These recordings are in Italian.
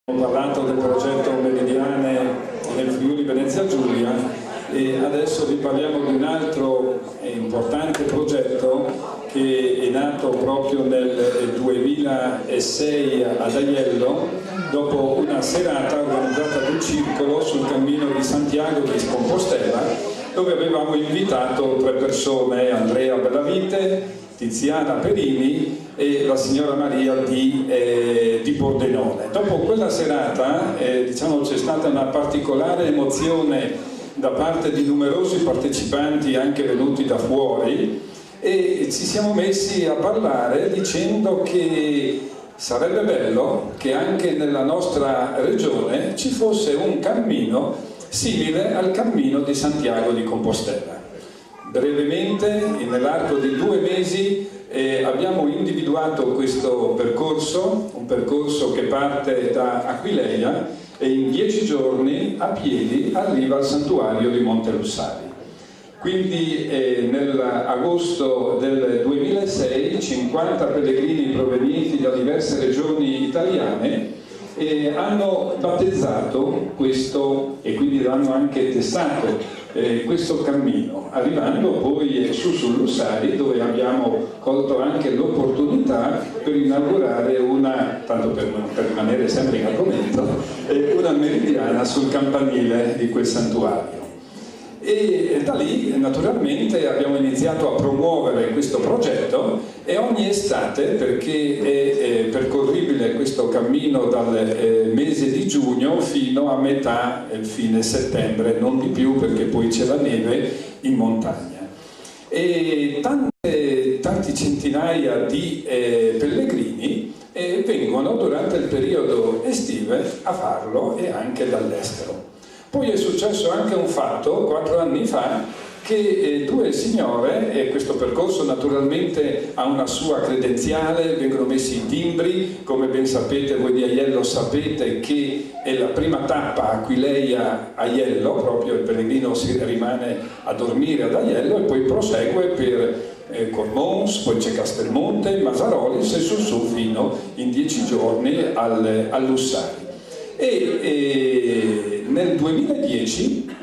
Abbiamo parlato del progetto Meridiane nel Friuli Venezia Giulia e adesso vi parliamo di un altro importante progetto che è nato proprio nel 2006 ad Aiello, dopo una serata organizzata dal Circolo sul cammino di Santiago di Compostela, dove avevamo invitato 3 persone: Andrea Bellavite, Tiziana Perini e la signora Maria di Pordenone. Dopo quella serata diciamo, c'è stata una particolare emozione da parte di numerosi partecipanti anche venuti da fuori e ci siamo messi a parlare dicendo che sarebbe bello che anche nella nostra regione ci fosse un cammino simile al cammino di Santiago di Compostela. Brevemente, nell'arco di 2 mesi, abbiamo individuato questo percorso, un percorso che parte da Aquileia e in 10 giorni a piedi arriva al santuario di Monte Lussari. Quindi nell'agosto del 2006 50 pellegrini provenienti da diverse regioni italiane hanno battezzato questo e quindi l'hanno anche testato questo cammino, arrivando poi sul Lussari, dove abbiamo colto anche l'opportunità per inaugurare una, tanto per rimanere sempre in argomento, una meridiana sul campanile di quel santuario. E da lì naturalmente abbiamo iniziato a promuovere questo progetto e ogni estate, perché è percorribile questo cammino dal mese di giugno fino a metà fine settembre, non di più perché poi c'è la neve in montagna. E tanti centinaia di pellegrini vengono durante il periodo estivo a farlo e anche dall'estero. Poi è successo anche un fatto 4 anni fa che 2 signore, e questo percorso naturalmente ha una sua credenziale, vengono messi i timbri, come ben sapete voi di Aiello sapete che è la prima tappa Aquileia-Aiello, proprio il pellegrino si rimane a dormire ad Aiello e poi prosegue per Cormons, poi c'è Castelmonte, Masarolis e su fino in 10 giorni al Lussari. E nel 2010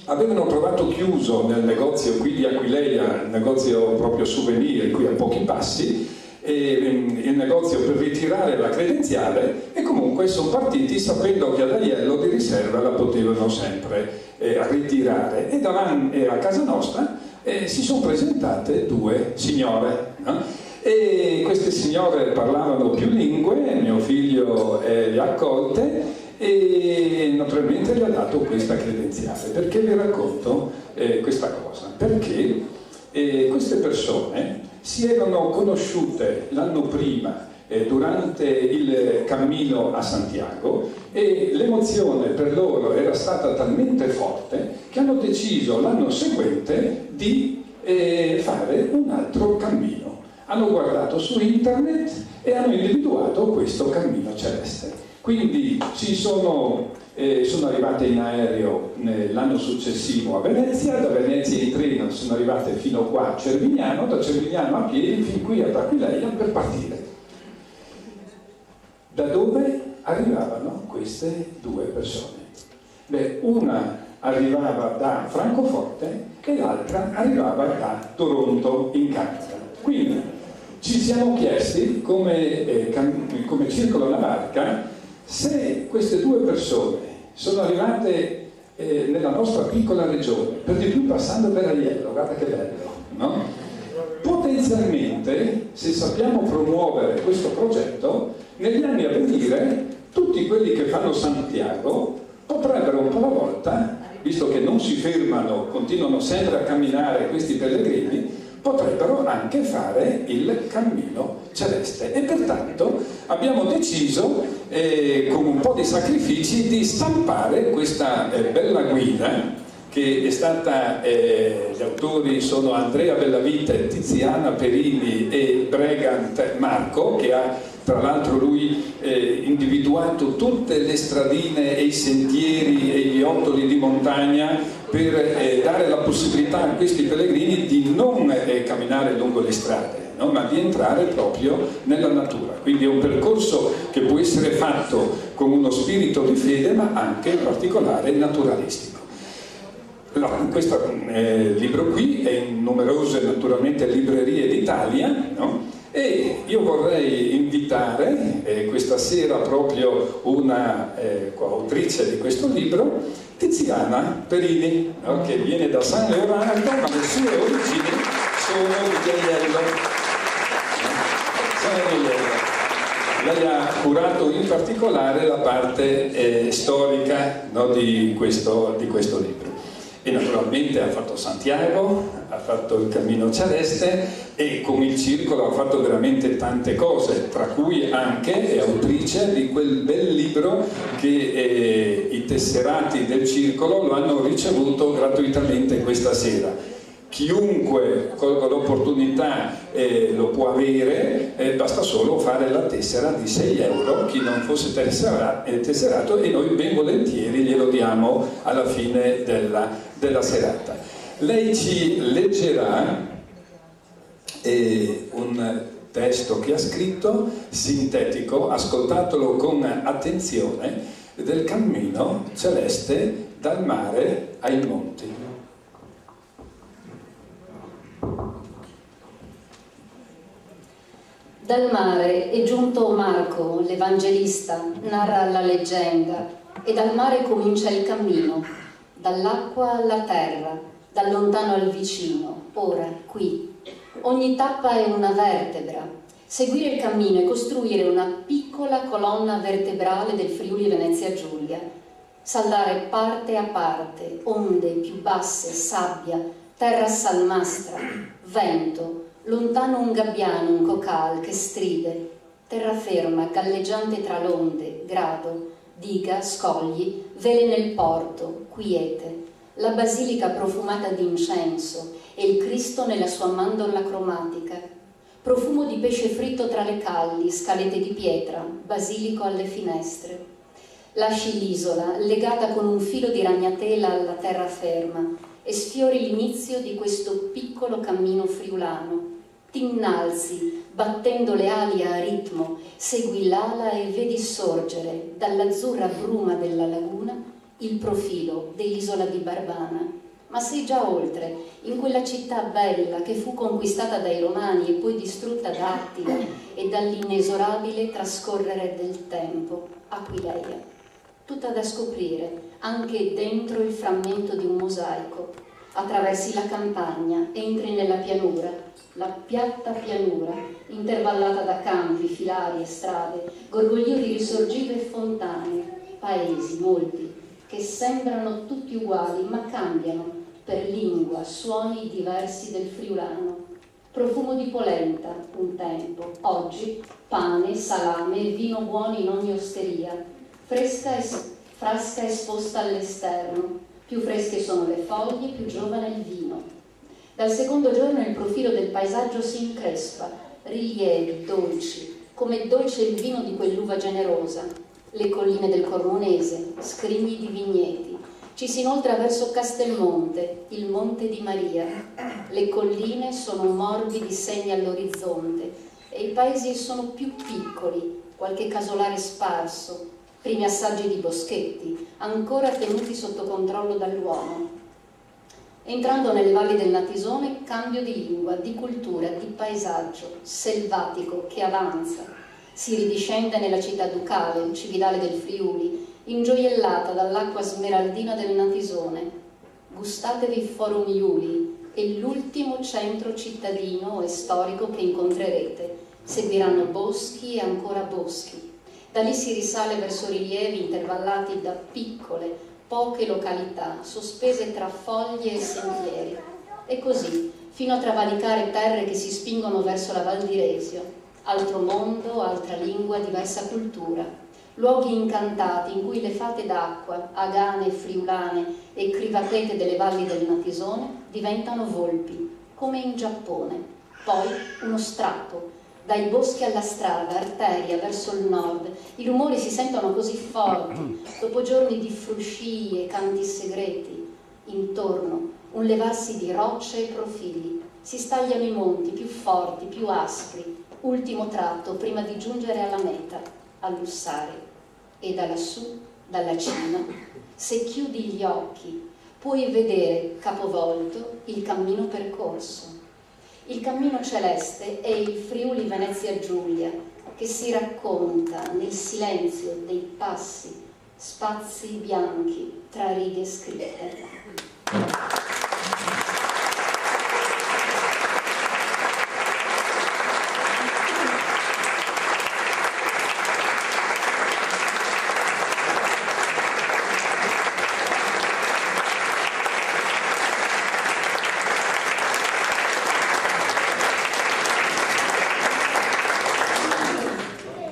avevano trovato chiuso nel negozio qui di Aquileia, il negozio proprio souvenir qui a pochi passi, il negozio per ritirare la credenziale e comunque sono partiti sapendo che ad Aiello di riserva la potevano sempre ritirare e davanti a casa nostra si sono presentate 2 signore, no? E queste signore parlavano più lingue, mio figlio le ha accolte e naturalmente gli ha dato questa credenziale. Perché vi racconto questa cosa? Perché queste persone si erano conosciute l'anno prima durante il cammino a Santiago e l'emozione per loro era stata talmente forte che hanno deciso l'anno seguente di fare un altro cammino. Hanno guardato su internet e hanno individuato questo cammino celeste. Quindi sono arrivate in aereo l'anno successivo a Venezia, da Venezia in treno sono arrivate fino qua a Cervignano, da Cervignano a piedi fin qui ad Aquileia per partire. Da dove arrivavano queste 2 persone? Beh, una arrivava da Francoforte e l'altra arrivava da Toronto in Canada. Quindi ci siamo chiesti come Circolo alla Barca se queste 2 persone sono arrivate nella nostra piccola regione, per di più passando per Aiello, guarda che bello, no? Potenzialmente, se sappiamo promuovere questo progetto, negli anni a venire tutti quelli che fanno Santiago potrebbero un po' alla volta, visto che non si fermano, continuano sempre a camminare questi pellegrini, potrebbero anche fare il cammino celeste e pertanto abbiamo deciso con un po' di sacrifici di stampare questa bella guida che è stata, gli autori sono Andrea Bellavite, Tiziana Perini e Bregant Marco, che ha tra l'altro lui individuato tutte le stradine e i sentieri e gli ottoli di montagna per dare la possibilità a questi pellegrini di non camminare lungo le strade, no? Ma di entrare proprio nella natura. Quindi è un percorso che può essere fatto con uno spirito di fede, ma anche in particolare naturalistico. Questo libro qui è in numerose naturalmente librerie d'Italia, no? E io vorrei invitare questa sera proprio una coautrice di questo libro, Tiziana Perini, no? Che viene da San Leonardo, ma le sue origini sono di Gaiello. Lei ha curato in particolare la parte storica, no, di questo libro. E naturalmente ha fatto Santiago, ha fatto il Cammino Celeste e con il Circolo ha fatto veramente tante cose, tra cui anche è autrice di quel bel libro che i tesserati del Circolo lo hanno ricevuto gratuitamente questa sera. Chiunque colga l'opportunità lo può avere, basta solo fare la tessera di 6 euro, chi non fosse tesserato, e noi ben volentieri glielo diamo alla fine della serata. Lei ci leggerà un testo che ha scritto, sintetico, ascoltatelo con attenzione, del cammino celeste dal mare ai monti. Dal mare è giunto Marco, l'Evangelista, narra la leggenda, e dal mare comincia il cammino, dall'acqua alla terra, dal lontano al vicino, ora, qui. Ogni tappa è una vertebra. Seguire il cammino è costruire una piccola colonna vertebrale del Friuli Venezia Giulia. Saldare parte a parte, onde più basse, sabbia, terra salmastra, vento, lontano un gabbiano, un cocal che stride, terraferma, galleggiante tra l'onde, grado, diga, scogli, vele nel porto, quiete, la basilica profumata d'incenso e il Cristo nella sua mandorla cromatica, profumo di pesce fritto tra le calli, scalette di pietra, basilico alle finestre. Lasci l'isola, legata con un filo di ragnatela alla terraferma, e sfiori l'inizio di questo piccolo cammino friulano. T'innalzi, battendo le ali a ritmo, segui l'ala e vedi sorgere, dall'azzurra bruma della laguna, il profilo dell'isola di Barbana. Ma sei già oltre, in quella città bella che fu conquistata dai Romani e poi distrutta da Attila e dall'inesorabile trascorrere del tempo, Aquileia. Tutta da scoprire, anche dentro il frammento di un mosaico. Attraversi la campagna, entri nella pianura, la piatta pianura, intervallata da campi, filari e strade, gorgoglio di risorgive e fontane, paesi, molti, che sembrano tutti uguali, ma cambiano per lingua, suoni diversi del friulano. Profumo di polenta, un tempo, oggi pane, salame e vino buoni in ogni osteria, frasca esposta all'esterno, più fresche sono le foglie, più giovane il vino. Dal secondo giorno il profilo del paesaggio si increspa, rilievi, dolci, come dolce il vino di quell'uva generosa, le colline del Cormonese, scrigni di vigneti. Ci si inoltra verso Castelmonte, il Monte di Maria. Le colline sono morbidi segni all'orizzonte e i paesi sono più piccoli, qualche casolare sparso, primi assaggi di boschetti, ancora tenuti sotto controllo dall'uomo. Entrando nelle valli del Natisone, cambio di lingua, di cultura, di paesaggio, selvatico che avanza. Si ridiscende nella città ducale, cividale del Friuli, ingioiellata dall'acqua smeraldina del Natisone. Gustatevi Forum Iuli, è l'ultimo centro cittadino e storico che incontrerete. Seguiranno boschi e ancora boschi. Da lì si risale verso rilievi intervallati da piccole, poche località, sospese tra foglie e sentieri. E così, fino a travalicare terre che si spingono verso la Val di Resio. Altro mondo, altra lingua, diversa cultura. Luoghi incantati in cui le fate d'acqua, agane, friulane e crivapete delle valli del Natisone diventano volpi, come in Giappone. Poi uno strappo, dai boschi alla strada, arteria verso il nord. I rumori si sentono così forti, dopo giorni di frusci e canti segreti. intorno un levarsi di rocce e profili, si stagliano i monti più forti, più aspri, ultimo tratto prima di giungere alla meta, a Lussare. E da lassù, dalla cima, se chiudi gli occhi, puoi vedere capovolto il cammino percorso. Il cammino celeste è il Friuli Venezia Giulia, che si racconta nel silenzio dei passi, spazi bianchi tra righe scritte.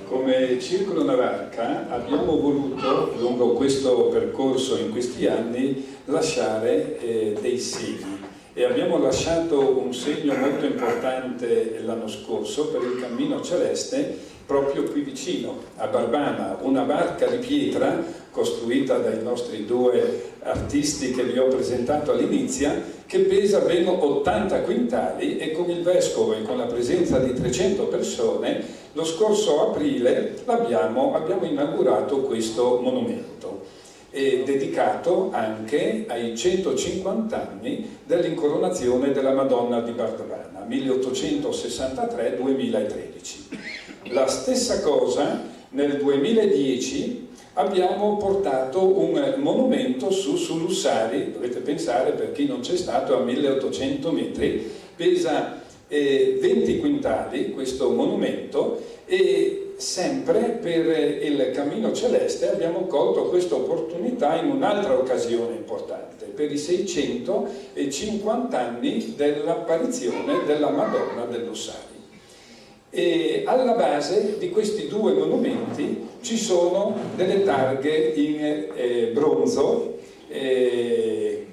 Come Circolo Navarca abbiamo voluto, lungo questo percorso in questi anni, lasciare dei segni, e abbiamo lasciato un segno molto importante l'anno scorso per il Cammino Celeste proprio qui vicino, a Barbana, una barca di pietra costruita dai nostri due artisti che vi ho presentato all'inizio, che pesa ben 80 quintali, e con il Vescovo e con la presenza di 300 persone lo scorso aprile abbiamo inaugurato questo monumento, dedicato anche ai 150 anni dell'incoronazione della Madonna di Barbana, 1863-2013. La stessa cosa nel 2010 abbiamo portato un monumento su Lussari, dovete pensare, per chi non c'è stato, a 1800 metri, pesa 20 quintali questo monumento, e sempre per il Cammino Celeste abbiamo colto questa opportunità in un'altra occasione importante, per i 650 anni dell'apparizione della Madonna del Lussari. E alla base di questi due monumenti ci sono delle targhe in bronzo che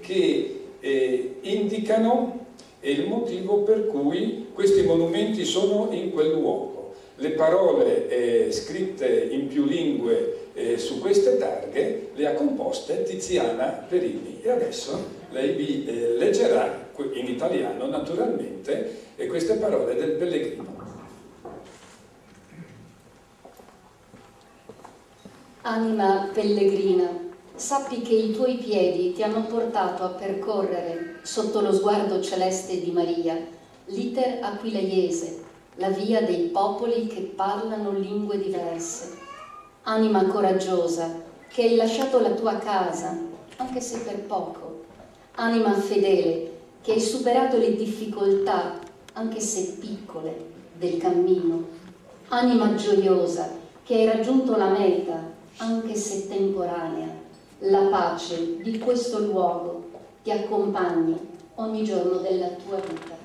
indicano il motivo per cui questi monumenti sono in quel luogo. Le parole scritte in più lingue su queste targhe le ha composte Tiziana Perini, e adesso lei vi leggerà in italiano naturalmente queste parole del pellegrino. Anima pellegrina, sappi che i tuoi piedi ti hanno portato a percorrere, sotto lo sguardo celeste di Maria, l'iter aquileiese, la via dei popoli che parlano lingue diverse. Anima coraggiosa, che hai lasciato la tua casa, anche se per poco. Anima fedele, che hai superato le difficoltà, anche se piccole, del cammino. Anima gioiosa, che hai raggiunto la meta, anche se temporanea. La pace di questo luogo ti accompagni ogni giorno della tua vita.